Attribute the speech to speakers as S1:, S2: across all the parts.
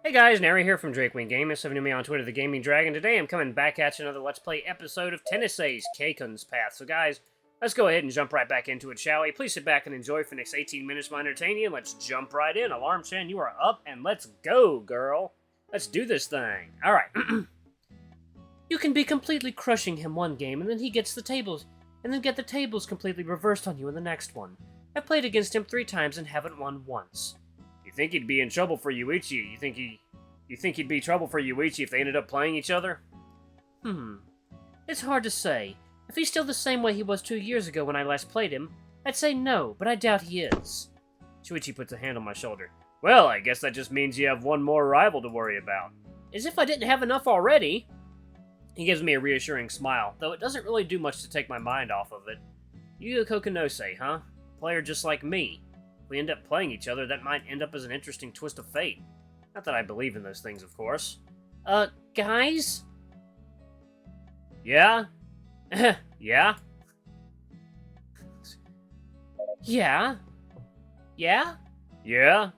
S1: Hey guys, Nary here from Drakewing Gaming, so if you know me on Twitter, The Gaming Dragon. Today I'm coming back at you another Let's Play episode of Tennessee's Kaikun's Path. So guys, let's go ahead and jump right back into it, shall we? Please sit back and enjoy for the next 18 minutes while I entertain you, and let's jump right in. Alarm Chan, you are up, and let's go, girl. Let's do this thing. Alright. You can be completely crushing him one game, and then he gets the tables, and then get the tables completely reversed on you in the next one. I've played against him 3 times and haven't won once. You think he'd be in trouble for Yuichi? You think he'd be trouble for Yuichi if they ended up playing each other? It's hard to say. If he's still the same way he was 2 years ago when I last played him, I'd say no, but I doubt he is. Shuichi puts a hand on my shoulder. Well, I guess that just means you have one more rival to worry about. As if I didn't have enough already. He gives me a reassuring smile, though it doesn't really do much to take my mind off of it. Yu Kokonose, huh? Player just like me. If we end up playing each other, that might end up as an interesting twist of fate. Not that I believe in those things, of course. Guys? Yeah? Yeah? Yeah? Yeah? Yeah?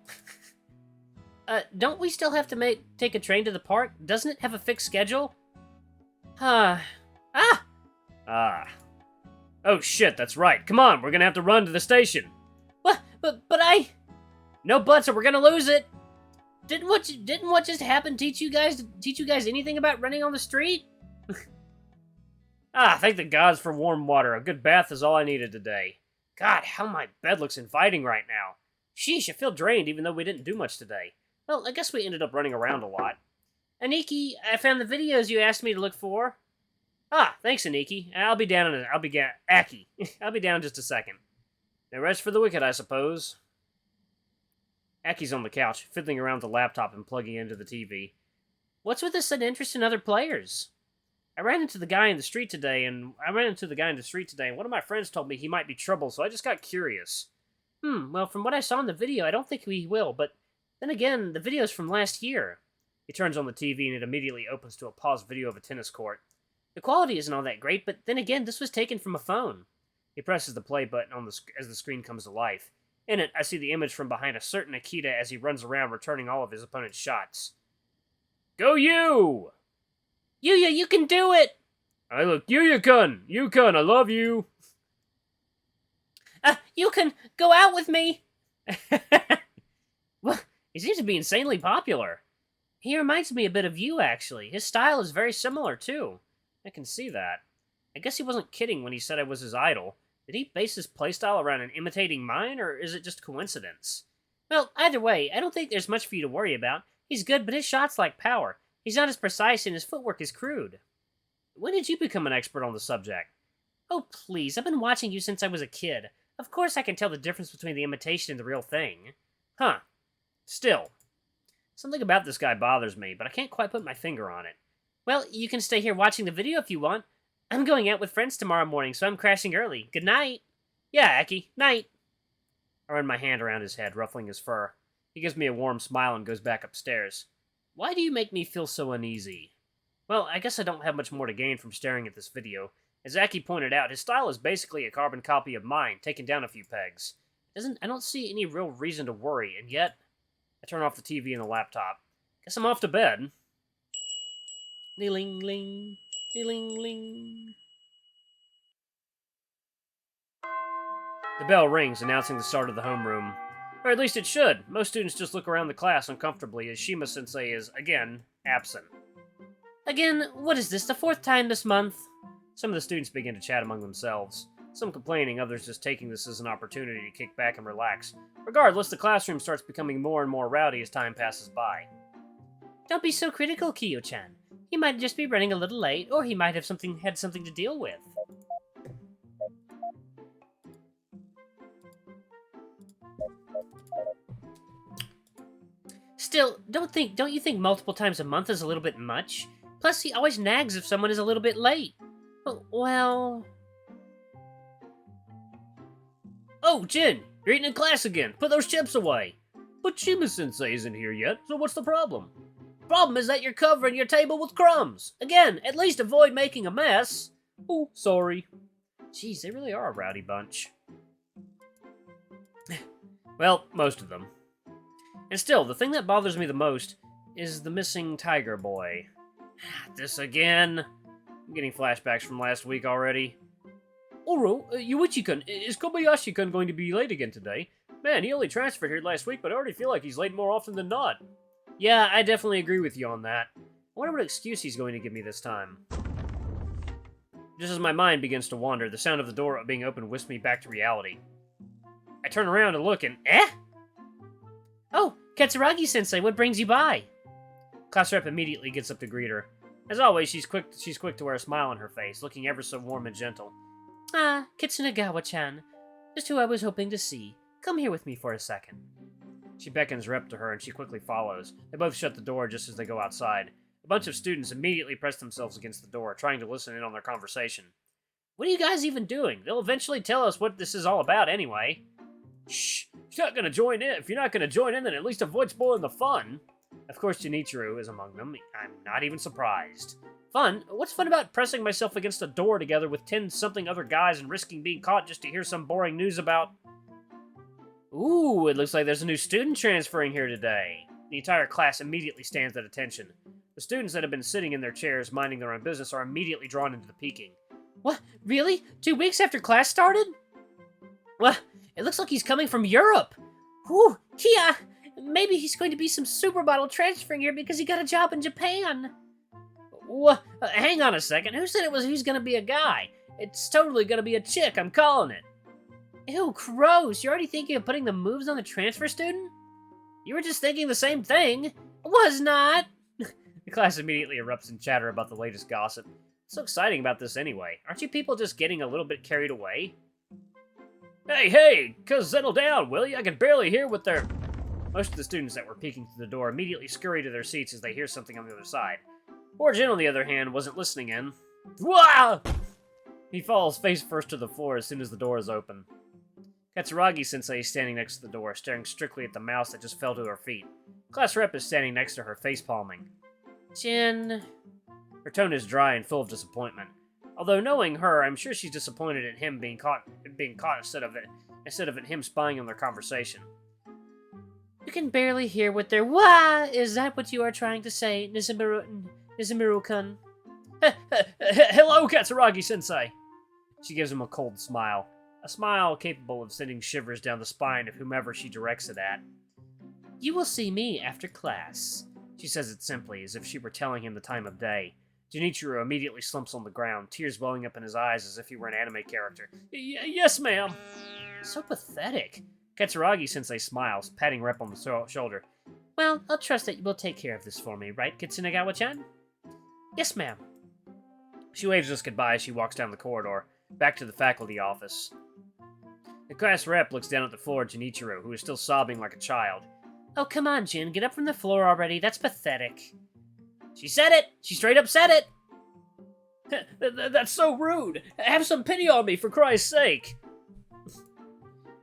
S1: Don't we still have to take a train to the park? Doesn't it have a fixed schedule? Oh shit, that's right. Come on, we're gonna have to run to the station. What? But I... No buts or we're gonna lose it. Didn't what just happened teach you guys anything about running on the street? Thank the gods for warm water. A good bath is all I needed today. God, how my bed looks inviting right now. Sheesh, I feel drained even though we didn't do much today. Well, I guess we ended up running around a lot. Aniki, I found the videos you asked me to look for. Thanks, Aniki. I'll be down in Aki. I'll be down in just a second. No rest for the wicked, I suppose. Aki's on the couch, fiddling around with the laptop and plugging into the TV. What's with this sudden interest in other players? I ran into the guy in the street today, and one of my friends told me he might be trouble, so I just got curious. Well, from what I saw in the video, I don't think he will, but then again, the video's from last year. He turns on the TV, and it immediately opens to a paused video of a tennis court. The quality isn't all that great, but then again, this was taken from a phone. He presses the play button as the screen comes to life. In it, I see the image from behind a certain Akita as he runs around returning all of his opponent's shots. Go you! Yuya, you can do it! I look, Yuya-kun! You-kun, I love you! You can go out with me! Well, he seems to be insanely popular. He reminds me a bit of you, actually. His style is very similar, too. I can see that. I guess he wasn't kidding when he said I was his idol. Did he base his playstyle around an imitating mine, or is it just coincidence? Well, either way, I don't think there's much for you to worry about. He's good, but his shots lack power. He's not as precise, and his footwork is crude. When did you become an expert on the subject? Oh, please, I've been watching you since I was a kid. Of course I can tell the difference between the imitation and the real thing. Huh. Still. Something about this guy bothers me, but I can't quite put my finger on it. Well, you can stay here watching the video if you want. I'm going out with friends tomorrow morning, so I'm crashing early. Good night. Yeah, Aki. Night. I run my hand around his head, ruffling his fur. He gives me a warm smile and goes back upstairs. Why do you make me feel so uneasy? Well, I guess I don't have much more to gain from staring at this video. As Aki pointed out, his style is basically a carbon copy of mine, taken down a few pegs. I don't see any real reason to worry, and yet... I turn off the TV and the laptop. Guess I'm off to bed. Ling-ling. Ling-ling. The bell rings, announcing the start of the homeroom. Or at least it should. Most students just look around the class uncomfortably as Shima-sensei is, again, absent. Again, what is this, the 4th time this month? Some of the students begin to chat among themselves. Some complaining, others just taking this as an opportunity to kick back and relax. Regardless, the classroom starts becoming more and more rowdy as time passes by. Don't be so critical, Kiyo-chan. He might just be running a little late, or he might have had something to deal with. Still, don't you think multiple times a month is a little bit much? Plus, he always nags if someone is a little bit late. Well... Oh, Jin! You're eating in class again! Put those chips away! But Shima-sensei isn't here yet, so what's the problem? Problem is that you're covering your table with crumbs. Again, at least avoid making a mess. Oh, sorry. Jeez, they really are a rowdy bunch. Well, most of them. And still, the thing that bothers me the most is the missing tiger boy. This again? I'm getting flashbacks from last week already. Oro, Yuichi-kun, is Kobayashi-kun going to be late again today? Man, he only transferred here last week, but I already feel like he's late more often than not. Yeah, I definitely agree with you on that. I wonder what excuse he's going to give me this time. Just as my mind begins to wander, the sound of the door being opened whisks me back to reality. I turn around and look and... Eh? Oh, Katsuragi-sensei, what brings you by? Class rep immediately gets up to greet her. As always, she's quick to wear a smile on her face, looking ever so warm and gentle. Ah, Kitsunagawa-chan. Just who I was hoping to see. Come here with me for a second. She beckons Rep to her, and she quickly follows. They both shut the door just as they go outside. A bunch of students immediately press themselves against the door, trying to listen in on their conversation. What are you guys even doing? They'll eventually tell us what this is all about anyway. Shh! If you're not gonna join in, then at least avoid spoiling the fun. Of course, Junichiro is among them. I'm not even surprised. Fun? What's fun about pressing myself against a door together with 10-something other guys and risking being caught just to hear some boring news about... Ooh, it looks like there's a new student transferring here today. The entire class immediately stands at attention. The students that have been sitting in their chairs minding their own business are immediately drawn into the peeking. What? Really? 2 weeks after class started? Well, it looks like he's coming from Europe. Whew, Kia! Maybe he's going to be some supermodel transferring here because he got a job in Japan. Hang on a second. Who said he's going to be a guy? It's totally going to be a chick. I'm calling it. Ew, gross. You're already thinking of putting the moves on the transfer student? You were just thinking the same thing. Was not. The class immediately erupts in chatter about the latest gossip. What's so exciting about this anyway? Aren't you people just getting a little bit carried away? Hey, cuz settle down, will you? I can barely hear what they're... Most of the students that were peeking through the door immediately scurry to their seats as they hear something on the other side. Poor Jin, on the other hand, wasn't listening in. Wah! He falls face first to the floor as soon as the door is open. Katsuragi-sensei is standing next to the door, staring strictly at the mouse that just fell to her feet. Class rep is standing next to her, face-palming. Jin... Her tone is dry and full of disappointment. Although knowing her, I'm sure she's disappointed at him being caught instead of him spying on their conversation. You can barely hear what they're... Wah! Is that what you are trying to say, Nizumiru-kun? Hello, Katsuragi-sensei! She gives him a cold smile. A smile capable of sending shivers down the spine of whomever she directs it at. You will see me after class. She says it simply, as if she were telling him the time of day. Junichiro immediately slumps on the ground, tears welling up in his eyes as if he were an anime character. Yes, ma'am! So pathetic. Katsuragi-sensei smiles, patting Rep on the shoulder. Well, I'll trust that you will take care of this for me, right, Kitsunagawa-chan? Yes, ma'am. She waves us goodbye as she walks down the corridor, back to the faculty office. The class rep looks down at the floor at Junichiro, who is still sobbing like a child. Oh, come on, Jin, get up from the floor already. That's pathetic. She said it! She straight up said it! That's so rude! Have some pity on me, for Christ's sake!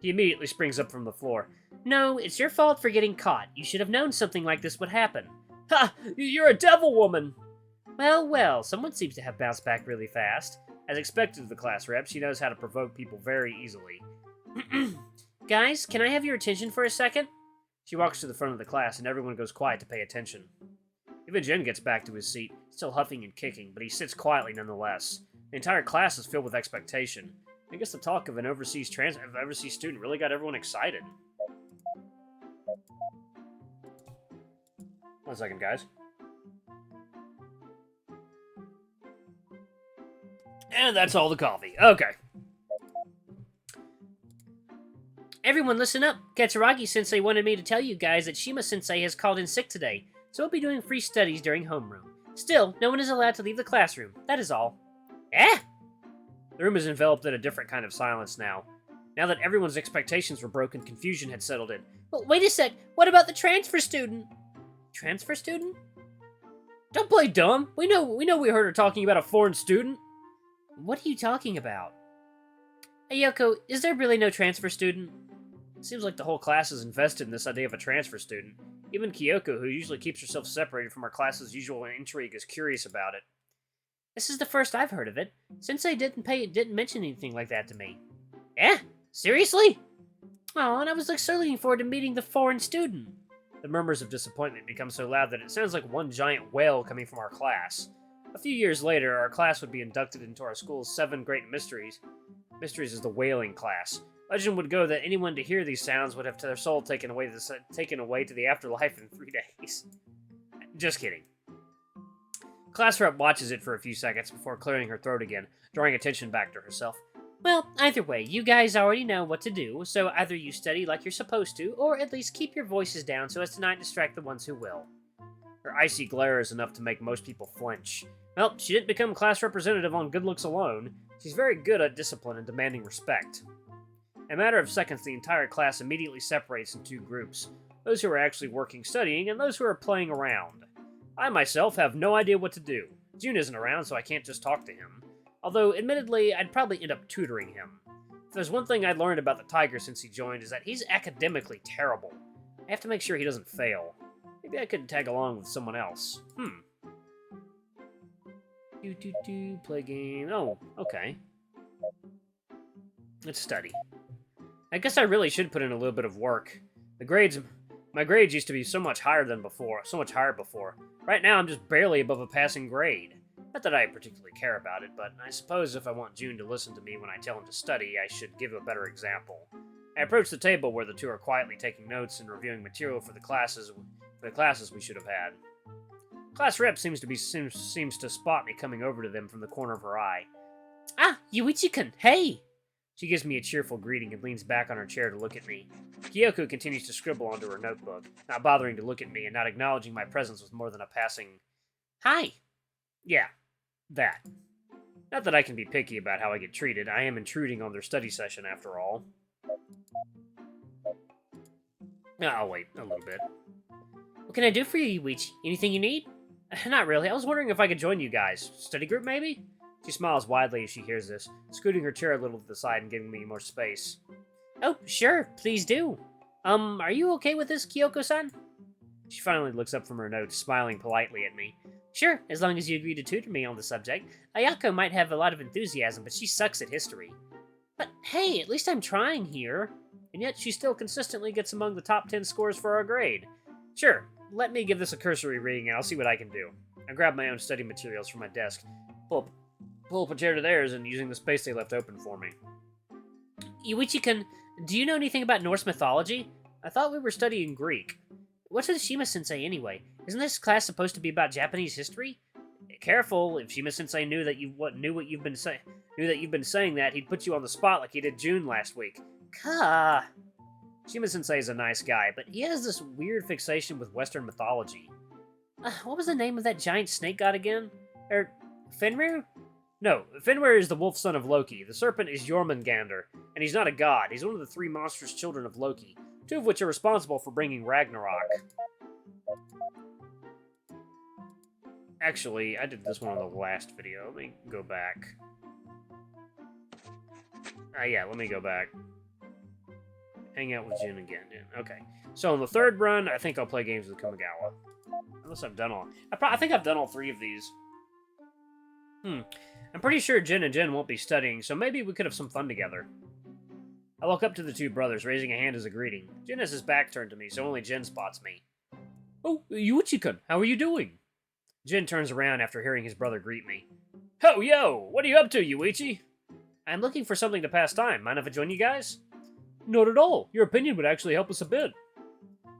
S1: He immediately springs up from the floor. No, it's your fault for getting caught. You should have known something like this would happen. Ha! You're a devil woman! Well, someone seems to have bounced back really fast. As expected of the class rep, she knows how to provoke people very easily. Guys, can I have your attention for a second? She walks to the front of the class, and everyone goes quiet to pay attention. Even Jin gets back to his seat, still huffing and kicking, but he sits quietly nonetheless. The entire class is filled with expectation. I guess the talk of an overseas student really got everyone excited. 1 second, guys. And that's all the coffee. Okay. Everyone listen up. Katsuragi-sensei wanted me to tell you guys that Shima-sensei has called in sick today, so we'll be doing free studies during homeroom. Still, no one is allowed to leave the classroom. That is all. Eh? The room is enveloped in a different kind of silence now. Now that everyone's expectations were broken, confusion had settled in. Well, wait a sec. What about the transfer student? Transfer student? Don't play dumb. We know we heard her talking about a foreign student. What are you talking about? Hey, Yoko, is there really no transfer student? It seems like the whole class is invested in this idea of a transfer student. Even Kyoko, who usually keeps herself separated from our class's usual intrigue, is curious about it. This is the first I've heard of it. Sensei didn't mention anything like that to me. Eh? Seriously? Oh, and I was so looking forward to meeting the foreign student. The murmurs of disappointment become so loud that it sounds like one giant wail coming from our class. A few years later, our class would be inducted into our school's 7 great mysteries. Mysteries is the wailing class. Legend would go that anyone to hear these sounds would have their soul taken away to the afterlife in 3 days. Just kidding. Class rep watches it for a few seconds before clearing her throat again, drawing attention back to herself. Well, either way, you guys already know what to do, so either you study like you're supposed to, or at least keep your voices down so as to not distract the ones who will. Her icy glare is enough to make most people flinch. Well, she didn't become class representative on good looks alone. She's very good at discipline and demanding respect. In a matter of seconds, the entire class immediately separates in 2 groups. Those who are actually working studying, and those who are playing around. I myself have no idea what to do. June isn't around, so I can't just talk to him. Although, admittedly, I'd probably end up tutoring him. If there's one thing I'd learned about the tiger since he joined, is that he's academically terrible. I have to make sure he doesn't fail. Maybe I could tag along with someone else. Play game. Oh, okay. Let's study. I guess I really should put in a little bit of work. My grades used to be so much higher before. Right now, I'm just barely above a passing grade. Not that I particularly care about it, but I suppose if I want June to listen to me when I tell him to study, I should give a better example. I approach the table where the 2 are quietly taking notes and reviewing material for the classes we should have had. Class rep seems to spot me coming over to them from the corner of her eye. Ah, Yuichi-kun, hey! She gives me a cheerful greeting and leans back on her chair to look at me. Kyoko continues to scribble onto her notebook, not bothering to look at me and not acknowledging my presence with more than a passing, "Hi." Yeah, that. Not that I can be picky about how I get treated. I am intruding on their study session after all. I'll wait a little bit. What can I do for you, Yuichi? Anything you need? Not really. I was wondering if I could join you guys. Study group, maybe? She smiles widely as she hears this, scooting her chair a little to the side and giving me more space. Oh, sure. Please do. Are you okay with this, Kyoko-san? She finally looks up from her notes, smiling politely at me. Sure, as long as you agree to tutor me on the subject. Ayako might have a lot of enthusiasm, but she sucks at history. But hey, at least I'm trying here. And yet she still consistently gets among the top 10 scores for our grade. Sure, let me give this a cursory reading and I'll see what I can do. I grab my own study materials from my desk, pull up a chair to theirs, and using the space they left open for me. Yuichi-kun, do you know anything about Norse mythology? I thought we were studying Greek. What's a Shima-sensei anyway? Isn't this class supposed to be about Japanese history? Careful, if Shima-sensei knew what you've been saying that, he'd put you on the spot like he did June last week. Ka. Shima-sensei is a nice guy, but he has this weird fixation with Western mythology. What was the name of that giant snake god again? Fenrir? No, Fenrir is the wolf son of Loki. The serpent is Jormungandr, and he's not a god. He's one of the 3 monstrous children of Loki, 2 of which are responsible for bringing Ragnarok. Actually, I did this one on the last video. Let me go back. Yeah, let me go back. Hang out with Jin again, dude. Okay. So on the 3rd run, I think I'll play games with Kamigawa. Unless I've done all... I think I've done all 3 of these. I'm pretty sure Jin and Jen won't be studying, so maybe we could have some fun together. I walk up to the 2 brothers, raising a hand as a greeting. Jin has his back turned to me, so only Jin spots me. Oh, Yuichi-kun, how are you doing? Jin turns around after hearing his brother greet me. Ho, yo! What are you up to, Yuichi? I'm looking for something to pass time. Mind if I join you guys? Not at all. Your opinion would actually help us a bit.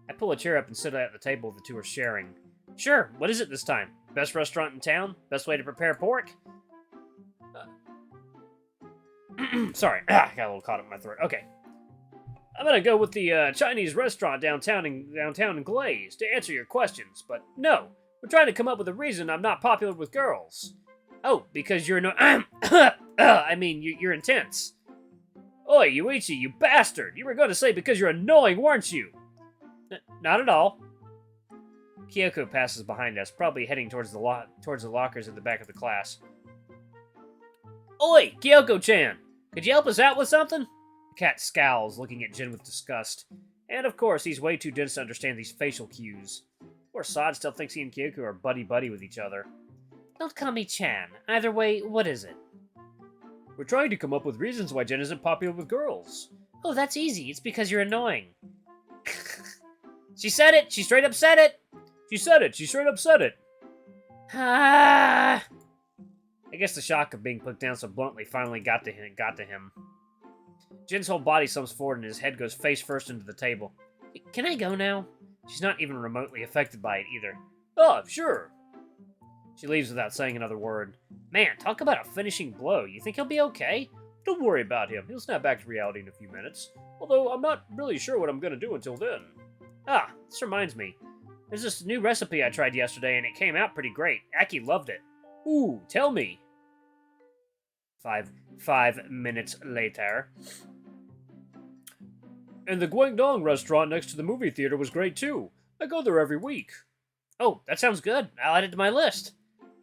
S1: I pull a chair up and sit at the table the 2 are sharing. Sure, what is it this time? Best restaurant in town? Best way to prepare pork? Sorry, I got a little caught up in my throat. Okay. I'm gonna go with the Chinese restaurant downtown in Glaze to answer your questions, but no. We're trying to come up with a reason I'm not popular with girls. Oh, because you're no... I mean, you're intense. Oi, Yuichi, you bastard! You were going to say because you're annoying, weren't you? Not at all. Kyoko passes behind us, probably heading towards the lockers at the back of the class. Oi, Kyoko-chan! Could you help us out with something? The cat scowls, looking at Jin with disgust. And of course, he's way too dense to understand these facial cues. Poor Sod still thinks he and Kyoko are buddy-buddy with each other. Don't call me Chan. Either way, what is it? We're trying to come up with reasons why Jen isn't popular with girls. Oh, that's easy. It's because you're annoying. She said it! She straight up said it!
S2: She said it! She straight up said it!
S1: Ah! I guess the shock of being put down so bluntly finally got to him. Jin's whole body slumps forward and his head goes face first into the table. Can I go now? She's not even remotely affected by it either.
S2: Oh, sure.
S1: She leaves without saying another word. Man, talk about a finishing blow. You think he'll be okay?
S2: Don't worry about him. He'll snap back to reality in a few minutes. Although I'm not really sure what I'm gonna do until then.
S1: Ah, this reminds me. There's this new recipe I tried yesterday and it came out pretty great. Aki loved it.
S2: Ooh, tell me.
S1: 5 minutes later.
S2: And the Guangdong restaurant next to the movie theater was great too. I go there every week.
S1: Oh, that sounds good. I'll add it to my list.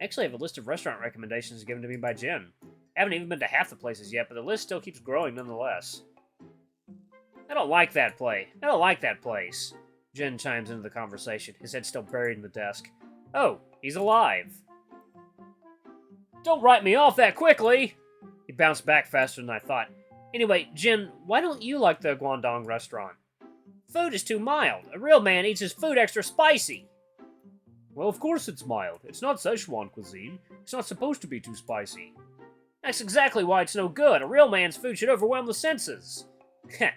S1: Actually, I have a list of restaurant recommendations given to me by Jin. I haven't even been to half the places yet, but the list still keeps growing nonetheless. I don't like that place. Jin chimes into the conversation, his head still buried in the desk. Oh, he's alive.
S2: Don't write me off that quickly!
S1: He bounced back faster than I thought. Anyway, Jin, why don't you like the Guangdong restaurant? Food is too mild. A real man eats his food extra spicy.
S2: Well, of course it's mild. It's not Szechuan cuisine. It's not supposed to be too spicy.
S1: That's exactly why it's no good. A real man's food should overwhelm the senses. Heh,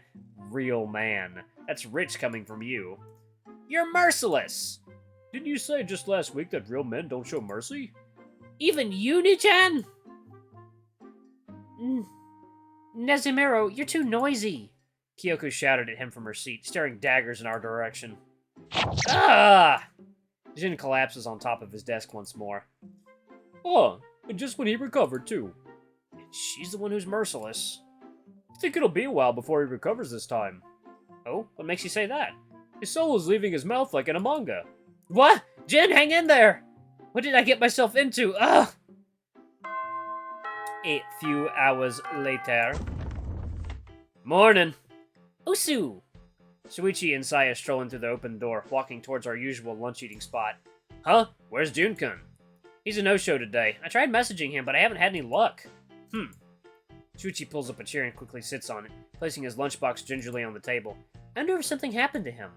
S1: real man. That's rich coming from you. You're merciless!
S2: Didn't you say just last week that real men don't show mercy?
S1: Even you, Nichan? Nezimiro, you're too noisy. Kyoko shouted at him from her seat, staring daggers in our direction. Ah! Jin collapses on top of his desk once more.
S2: Oh, and just when he recovered, too.
S1: She's the one who's merciless.
S2: I think it'll be a while before he recovers this time.
S1: Oh? What makes you say that?
S2: His soul is leaving his mouth like in a manga.
S1: What? Jin, hang in there! What did I get myself into? Ugh! A few hours later. Morning. Usu! Shuichi and Saya strolling through the open door, walking towards our usual lunch-eating spot. Huh? Where's Junkun? He's a no-show today. I tried messaging him, but I haven't had any luck. Shuichi pulls up a chair and quickly sits on it, placing his lunchbox gingerly on the table. I wonder if something happened to him.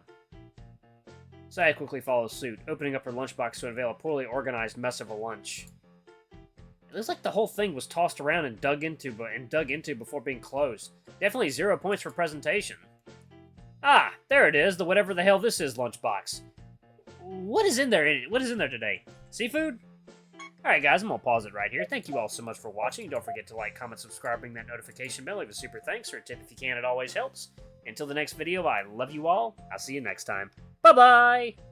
S1: Saya quickly follows suit, opening up her lunchbox to unveil a poorly organized mess of a lunch. It looks like the whole thing was tossed around and dug into before being closed. Definitely 0 points for presentation. Ah, there it is, the whatever the hell this is lunchbox. What is in there? What is in there today? Seafood? Alright guys, I'm gonna pause it right here. Thank you all so much for watching. Don't forget to like, comment, subscribe, ring that notification bell, leave a super thanks or a tip if you can, it always helps. Until the next video, I love you all. I'll see you next time. Bye-bye!